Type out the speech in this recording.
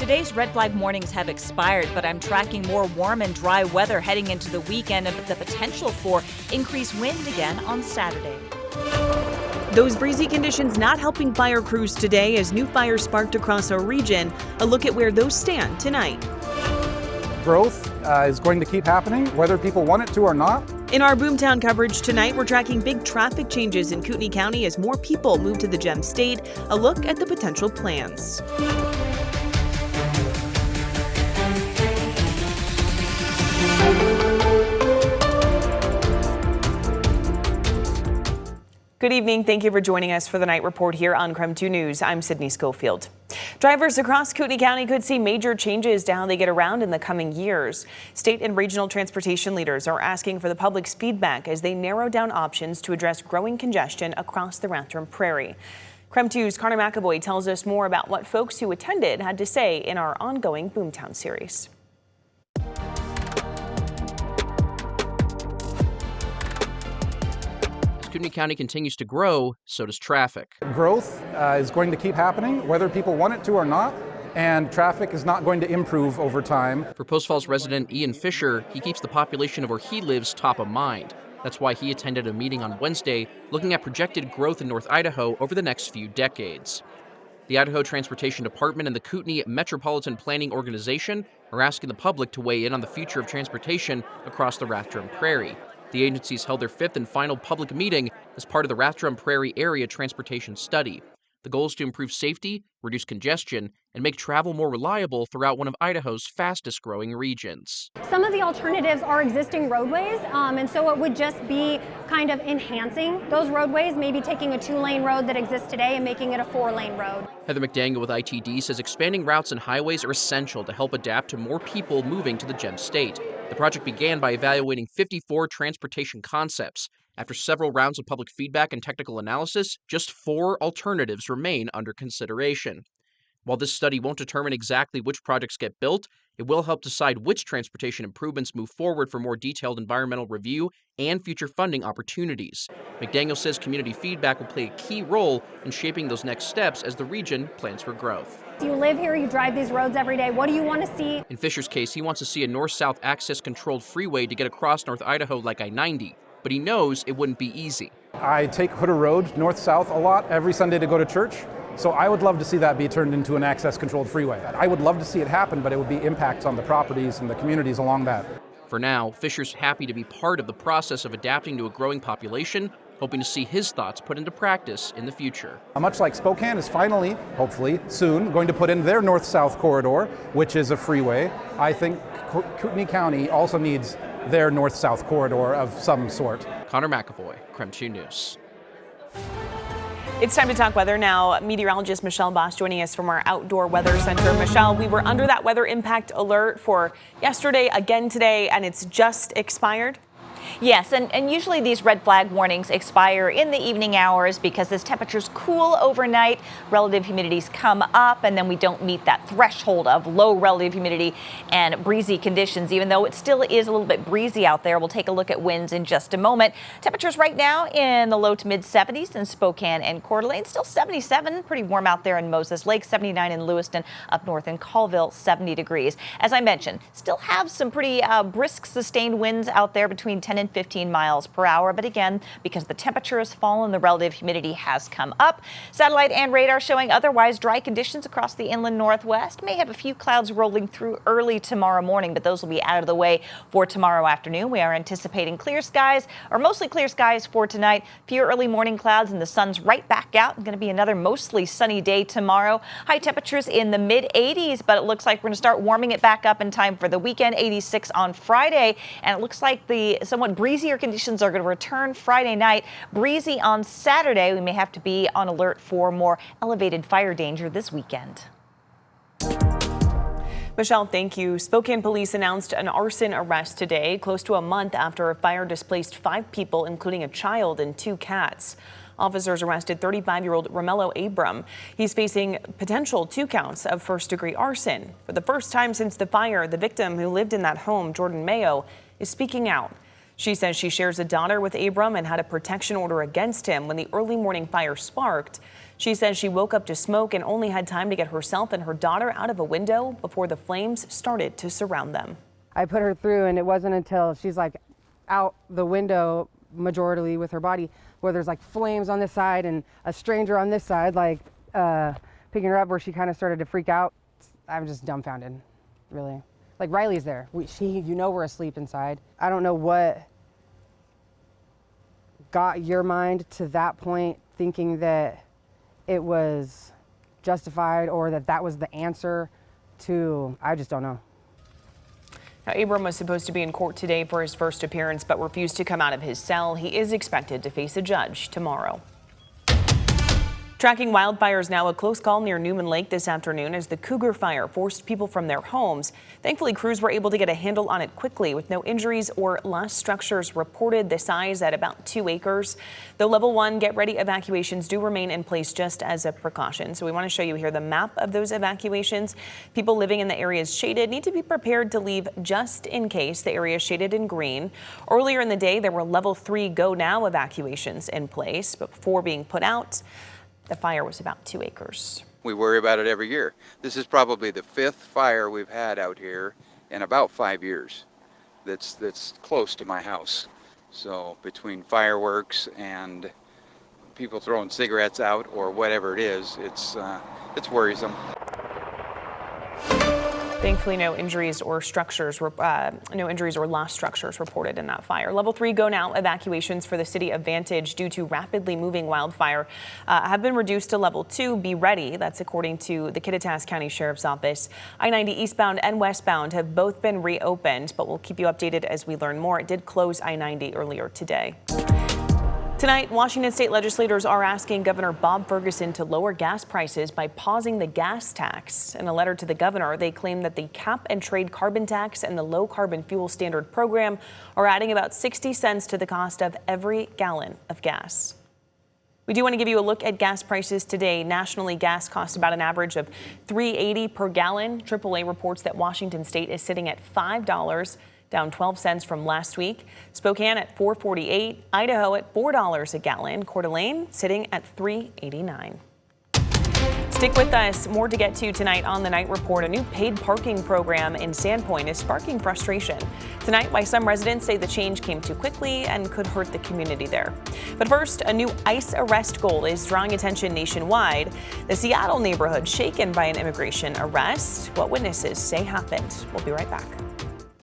Today's red flag warnings have expired, but I'm tracking more warm and dry weather heading into the weekend and the potential for increased wind again on Saturday. Those breezy conditions not helping fire crews today as new fires sparked across our region. A look at where those stand tonight. Growth is going to keep happening, whether people want it to or not. In our Boomtown coverage tonight, we're tracking big traffic changes in Kootenai County as more people move to the Gem State. A look at the potential plans. Good evening. Thank you for joining us for the night report here on KREM 2 News. I'm Sydney Schofield. Drivers across Kootenai County could see major changes to how they get around in the coming years. State and regional transportation leaders are asking for the public's feedback as they narrow down options to address growing congestion across the Rathdrum Prairie. KREM 2's Connor McAvoy tells us more about what folks who attended had to say in our ongoing Boomtown series. Kootenai County continues to grow, so does traffic. Growth is going to keep happening, whether people want it to or not, and traffic is not going to improve over time. For Post Falls resident Ian Fisher, he keeps the population of where he lives top of mind. That's why he attended a meeting on Wednesday looking at projected growth in North Idaho over the next few decades. The Idaho Transportation Department and the Kootenai Metropolitan Planning Organization are asking the public to weigh in on the future of transportation across the Rathdrum Prairie. The agencies held their fifth and final public meeting as part of the Rathdrum Prairie Area Transportation Study. The goal is to improve safety, reduce congestion, and make travel more reliable throughout one of Idaho's fastest growing regions. Some of the alternatives are existing roadways, and so it would just be kind of enhancing those roadways, maybe taking a 2-lane road that exists today and making it a 4-lane road. Heather McDaniel with ITD says expanding routes and highways are essential to help adapt to more people moving to the Gem State. The project began by evaluating 54 transportation concepts. After several rounds of public feedback and technical analysis, just 4 alternatives remain under consideration. While this study won't determine exactly which projects get built, it will help decide which transportation improvements move forward for more detailed environmental review and future funding opportunities. McDaniel says community feedback will play a key role in shaping those next steps as the region plans for growth. You live here, you drive these roads every day. What do you want to see? In Fisher's case, he wants to see a north-south access-controlled freeway to get across North Idaho like I-90, but he knows it wouldn't be easy. I take Hooter Road north-south a lot every Sunday to go to church, so I would love to see that be turned into an access-controlled freeway. I would love to see it happen, but it would be impacts on the properties and the communities along that. For now, Fisher's happy to be part of the process of adapting to a growing population, hoping to see his thoughts put into practice in the future. Much like Spokane is finally, hopefully, soon going to put in their north-south corridor, which is a freeway, I think Kootenai County also needs their north-south corridor of some sort. Connor McAvoy, KREM 2 News. It's time to talk weather now. Meteorologist Michelle Boss joining us from our Outdoor Weather Center. Michelle, we were under that weather impact alert for yesterday, again today, and it's just expired. Yes, and usually these red flag warnings expire in the evening hours because as temperatures cool overnight, relative humidities come up, and then we don't meet that threshold of low relative humidity and breezy conditions, even though it still is a little bit breezy out there. We'll take a look at winds in just a moment. Temperatures right now in the low to mid 70s in Spokane and Coeur d'Alene, still 77, pretty warm out there in Moses Lake, 79 in Lewiston, up north in Colville, 70 degrees. As I mentioned, still have some pretty brisk sustained winds out there between 10 and 15 miles per hour. But again, because the temperature has fallen, the relative humidity has come up. Satellite and radar showing otherwise dry conditions across the inland northwest. May have a few clouds rolling through early tomorrow morning, but those will be out of the way for tomorrow afternoon. We are anticipating clear skies, or mostly clear skies for tonight. Few early morning clouds and the sun's right back out. Going to be another mostly sunny day tomorrow. High temperatures in the mid 80s, but it looks like we're going to start warming it back up in time for the weekend. 86 on Friday, and it looks like the somewhat breezier conditions are going to return Friday night. Breezy on Saturday. We may have to be on alert for more elevated fire danger this weekend. Michelle, thank you. Spokane police announced an arson arrest today, close to a month after a fire displaced 5 people, including a child and 2 cats. Officers arrested 35-year-old Romello Abram. He's facing potential 2 counts of first-degree arson. For the first time since the fire, the victim who lived in that home, Jordan Mayo, is speaking out. She says she shares a daughter with Abram and had a protection order against him when the early morning fire sparked. She says she woke up to smoke and only had time to get herself and her daughter out of a window before the flames started to surround them. I put her through, and it wasn't until she's like out the window majorly with her body where there's like flames on this side and a stranger on this side, like picking her up, where she kind of started to freak out. I'm just dumbfounded, really. Like, Riley's there. We're asleep inside. I don't know what got your mind to that point, thinking that it was justified or that was the answer to, I just don't know. Now, Abram was supposed to be in court today for his first appearance, but refused to come out of his cell. He is expected to face a judge tomorrow. Tracking wildfires now, a close call near Newman Lake this afternoon as the Cougar Fire forced people from their homes. Thankfully, crews were able to get a handle on it quickly with no injuries or lost structures reported. The size at about 2 acres. Though level 1 get ready evacuations do remain in place just as a precaution. So we want to show you here the map of those evacuations. People living in the areas shaded need to be prepared to leave just in case. The area is shaded in green. Earlier in the day, there were level 3 go now evacuations in place, but before being put out, the fire was about 2 acres. We worry about it every year. This is probably the 5th fire we've had out here in about 5 years that's close to my house. So between fireworks and people throwing cigarettes out or whatever it is, it's worrisome. Thankfully, no injuries or lost structures reported in that fire. Level 3 go now evacuations for the city of Vantage due to rapidly moving wildfire have been reduced to level 2. Be ready. That's according to the Kootenai County Sheriff's Office. I-90 eastbound and westbound have both been reopened, but we'll keep you updated as we learn more. It did close I-90 earlier today. Tonight, Washington state legislators are asking Governor Bob Ferguson to lower gas prices by pausing the gas tax. In a letter to the governor, they claim that the cap and trade carbon tax and the low carbon fuel standard program are adding about 60 cents to the cost of every gallon of gas. We do want to give you a look at gas prices today. Nationally, gas costs about an average of $3.80 per gallon. AAA reports that Washington state is sitting at $5. Down 12 cents from last week. Spokane at $4.48, Idaho at $4 a gallon, Coeur d'Alene sitting at $3.89. Stick with us. More to get to tonight on the Night Report. A new paid parking program in Sandpoint is sparking frustration tonight, why some residents say the change came too quickly and could hurt the community there. But first, a new ICE arrest goal is drawing attention nationwide. The Seattle neighborhood shaken by an immigration arrest. What witnesses say happened. We'll be right back.